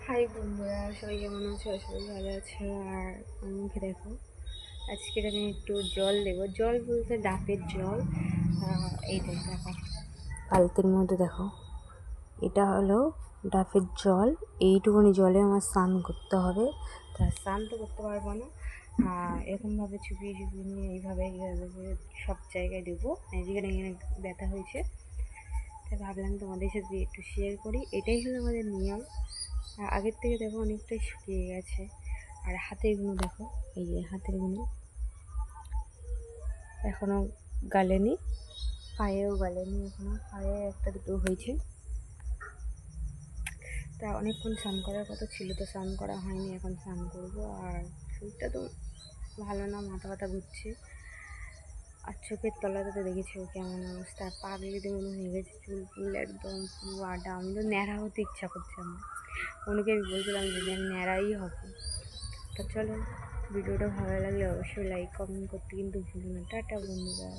High বন্ধুরা, সবাই কেমন আছো? সবাই ভালো আছে। আর মুখে দেখো, আজকে আমি একটু জল দেবো। জল বলতে ডাবের জল। এই দেখো বালতির মধ্যে দেখো, এটা হলো ডাবের জল। এইটুকুনি জলে আমার স্নান করতে হবে। তা স্নান তো করতে পারবো না, এরকমভাবে চুপিয়ে চুপিয়ে নিয়ে এইভাবে সব জায়গায় দেবো। যেখানে এখানে ব্যথা হয়েছে, তাই ভাবলাম তোমাদের সাথে একটু শেয়ার করি। এটাই হলো আমাদের নিয়ম। আর আগের থেকে দেখো অনেকটাই শুকিয়ে গেছে। আর হাতের গুলো দেখো, এই যে হাতের গুলো এখনও গালেনি, পায়েও গালেনি, এখনও পায়ে একটা দুটো হয়েছে। তা অনেকক্ষণ স্নান করার কথা ছিল, তো স্নান করা হয়নি, এখন স্নান করবো। আর শরীরটা তো ভালো না, মাথা ব্যথা ঘুরছে। আর চোখের তলাতে তো দেখেছি কেমন অবস্থা, পাগলিদের মনে হয়ে গেছে, চুল ফুল একদম পুরো আডা। আমি তো ন্যাড়া হতে ইচ্ছা করছে আমার। অনেকে আমি বলছিলাম যে আমি ন্যাড়াই হবো। তো চলো, ভিডিওটা ভালো লাগলে অবশ্যই লাইক কমেন্ট করতে কিন্তু ভুলো না। টাটা বন্ধুরা।